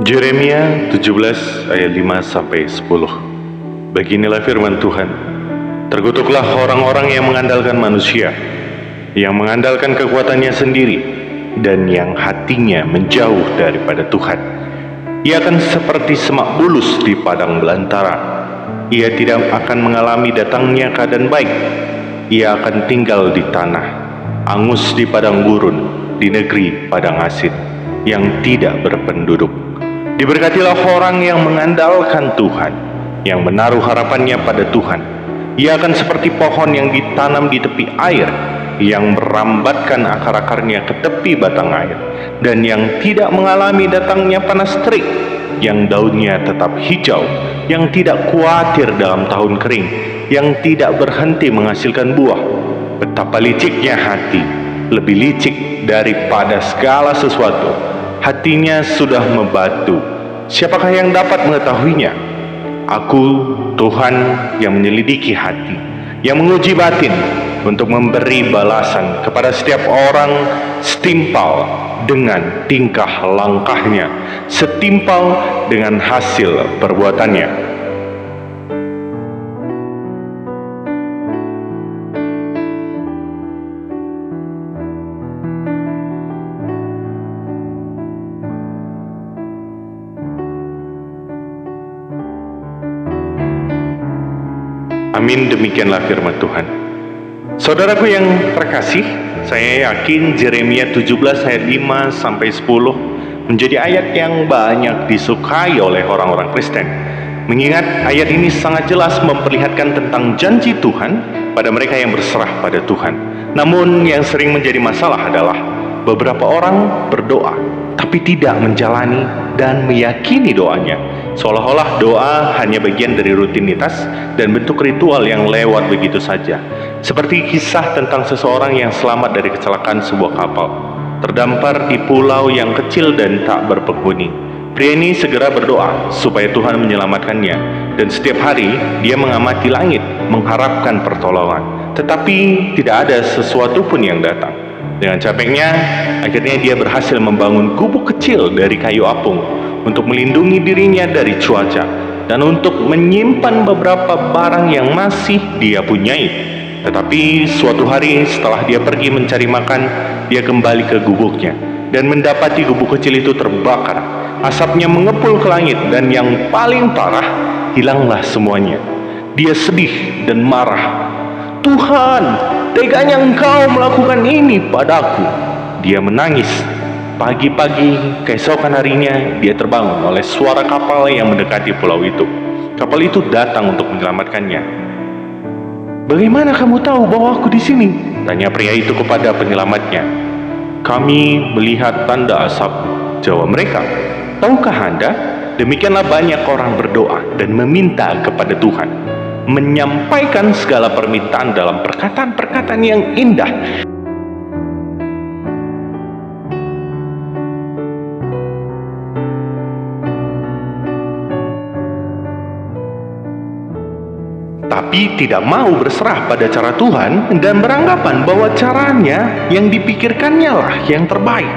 Yeremia 17 ayat 5-10. Beginilah firman Tuhan. Terkutuklah orang-orang yang mengandalkan manusia, yang mengandalkan kekuatannya sendiri, dan yang hatinya menjauh daripada Tuhan. Ia akan seperti semak bulus di padang belantara. Ia tidak akan mengalami datangnya keadaan baik. Ia akan tinggal di tanah, angus di padang gurun, di negeri padang asin, yang tidak berpenduduk. Diberkatilah orang yang mengandalkan Tuhan, yang menaruh harapannya pada Tuhan. Ia akan seperti pohon yang ditanam di tepi air, yang merambatkan akar-akarnya ke tepi batang air, dan yang tidak mengalami datangnya panas terik, yang daunnya tetap hijau, yang tidak khawatir dalam tahun kering, yang tidak berhenti menghasilkan buah. Betapa liciknya hati, lebih licik daripada segala sesuatu. Hatinya sudah membatu. Siapakah yang dapat mengetahuinya? Aku, Tuhan, yang menyelidiki hati, yang menguji batin, untuk memberi balasan kepada setiap orang setimpal dengan tingkah langkahnya, setimpal dengan hasil perbuatannya. Amin, demikianlah firman Tuhan. Saudaraku yang terkasih, saya yakin Yeremia 17 ayat 5-10 menjadi ayat yang banyak disukai oleh orang-orang Kristen. Mengingat ayat ini sangat jelas memperlihatkan tentang janji Tuhan pada mereka yang berserah pada Tuhan. Namun yang sering menjadi masalah adalah beberapa orang berdoa tapi tidak menjalani dan meyakini doanya. Seolah-olah doa hanya bagian dari rutinitas dan bentuk ritual yang lewat begitu saja. Seperti kisah tentang seseorang yang selamat dari kecelakaan sebuah kapal, terdampar di pulau yang kecil dan tak berpenghuni. Pria ini segera berdoa supaya Tuhan menyelamatkannya, dan setiap hari dia mengamati langit mengharapkan pertolongan. Tetapi tidak ada sesuatu pun yang datang. Dengan capeknya, akhirnya dia berhasil membangun gubuk kecil dari kayu apung untuk melindungi dirinya dari cuaca dan untuk menyimpan beberapa barang yang masih dia punyai. Tetapi suatu hari setelah dia pergi mencari makan, dia kembali ke gubuknya dan mendapati gubuk kecil itu terbakar. Asapnya mengepul ke langit, dan yang paling parah, hilanglah semuanya. Dia sedih dan marah. Tuhan, teganya Engkau melakukan ini padaku. Dia menangis. Pagi-pagi keesokan harinya dia terbangun oleh suara kapal yang mendekati pulau itu. Kapal itu datang untuk menyelamatkannya. Bagaimana kamu tahu bahwa aku di sini? Tanya pria itu kepada penyelamatnya. Kami melihat tanda asap, jawab mereka. Tahukah Anda, demikianlah banyak orang berdoa dan meminta kepada Tuhan, menyampaikan segala permintaan dalam perkataan-perkataan yang indah. Tapi tidak mau berserah pada cara Tuhan dan beranggapan bahwa caranya yang dipikirkannya lah yang terbaik.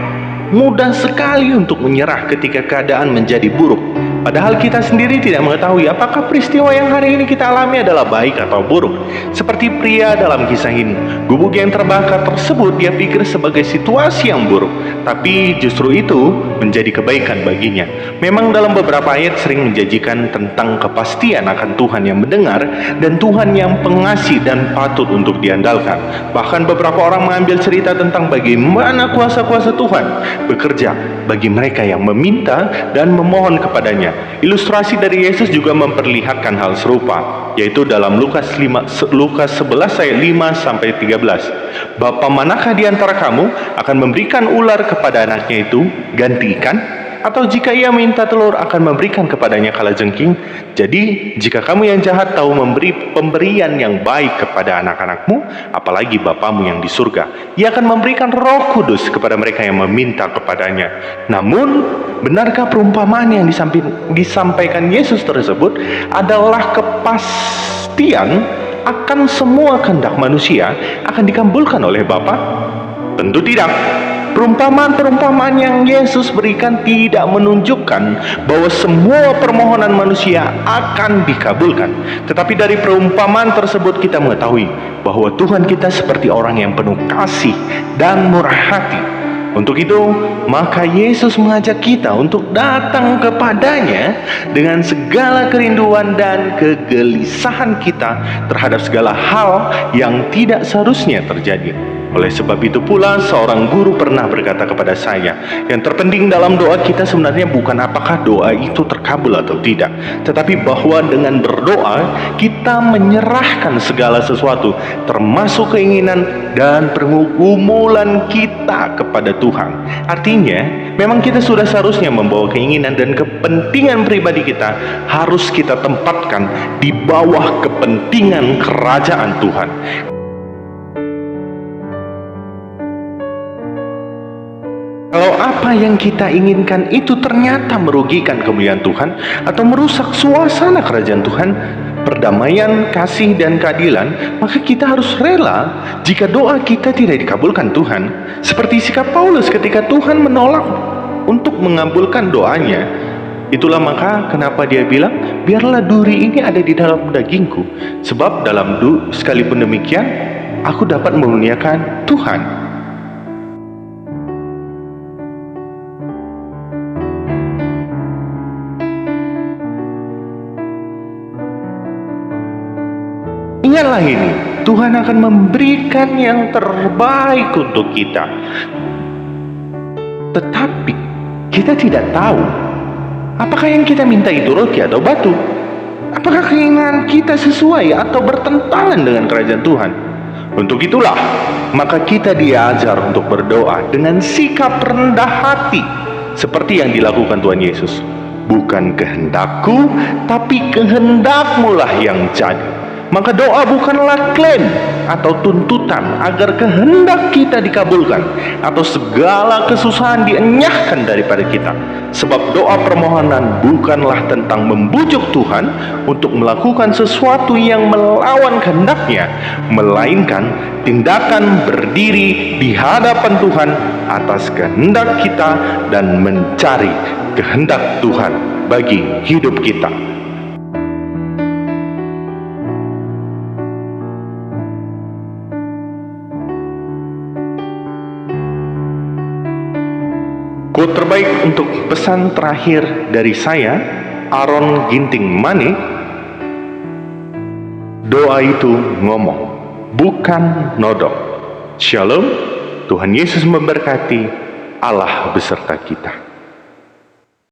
Mudah sekali untuk menyerah ketika keadaan menjadi buruk. Padahal kita sendiri tidak mengetahui apakah peristiwa yang hari ini kita alami adalah baik atau buruk. Seperti pria dalam kisah ini, gubuk yang terbakar tersebut dia pikir sebagai situasi yang buruk, tapi justru itu menjadi kebaikan baginya. Memang dalam beberapa ayat sering menjanjikan tentang kepastian akan Tuhan yang mendengar dan Tuhan yang pengasih dan patut untuk diandalkan. Bahkan beberapa orang mengambil cerita tentang bagaimana kuasa-kuasa Tuhan bekerja bagi mereka yang meminta dan memohon kepadanya. Ilustrasi dari Yesus juga memperlihatkan hal serupa, yaitu dalam Lukas 11 ayat 5-13. Bapa manakah di antara kamu akan memberikan ular kepada anaknya itu ganti ikan? Atau jika ia minta telur akan memberikan kepadanya kalajengking? Jadi jika kamu yang jahat tahu memberi pemberian yang baik kepada anak-anakmu, apalagi Bapamu yang di surga, ia akan memberikan Roh Kudus kepada mereka yang meminta kepadanya. Namun benarkah perumpamaan yang disampaikan Yesus tersebut adalah kepastian akan semua kehendak manusia akan dikabulkan oleh Bapa? Tentu tidak. perumpamaan-perumpamaan yang Yesus berikan tidak menunjukkan bahwa semua permohonan manusia akan dikabulkan. Tetapi dari perumpamaan tersebut kita mengetahui bahwa Tuhan kita seperti orang yang penuh kasih dan murah hati. Untuk itu, maka Yesus mengajak kita untuk datang kepadanya dengan segala kerinduan dan kegelisahan kita terhadap segala hal yang tidak seharusnya terjadi. Oleh sebab itu pula, seorang guru pernah berkata kepada saya, yang terpenting dalam doa kita sebenarnya bukan apakah doa itu terkabul atau tidak, tetapi bahwa dengan berdoa kita menyerahkan segala sesuatu, termasuk keinginan dan pergumulan kita kepada Tuhan. Artinya, memang kita sudah seharusnya membawa keinginan dan kepentingan pribadi kita harus kita tempatkan di bawah kepentingan kerajaan Tuhan. Kalau apa yang kita inginkan itu ternyata merugikan kemuliaan Tuhan atau merusak suasana kerajaan Tuhan, perdamaian, kasih, dan keadilan, maka kita harus rela jika doa kita tidak dikabulkan Tuhan. Seperti sikap Paulus ketika Tuhan menolak untuk mengabulkan doanya. Itulah maka kenapa dia bilang, biarlah duri ini ada di dalam dagingku, sebab sekalipun demikian, aku dapat memuliakan Tuhan. Ingatlah ini, Tuhan akan memberikan yang terbaik untuk kita. Tetapi kita tidak tahu apakah yang kita minta itu roti atau batu. Apakah keinginan kita sesuai atau bertentangan dengan kerajaan Tuhan. Untuk itulah maka kita diajar untuk berdoa dengan sikap rendah hati, seperti yang dilakukan Tuhan Yesus. Bukan kehendakku, tapi kehendak-Mu lah yang jadi. Maka doa bukanlah klaim atau tuntutan agar kehendak kita dikabulkan atau segala kesusahan dienyahkan daripada kita. Sebab doa permohonan bukanlah tentang membujuk Tuhan untuk melakukan sesuatu yang melawan kehendaknya, melainkan tindakan berdiri di hadapan Tuhan atas kehendak kita dan mencari kehendak Tuhan bagi hidup kita. Quote terbaik untuk pesan terakhir dari saya, Aaron Ginting Mane, doa itu ngomong, bukan nodong. Shalom, Tuhan Yesus memberkati, Allah beserta kita.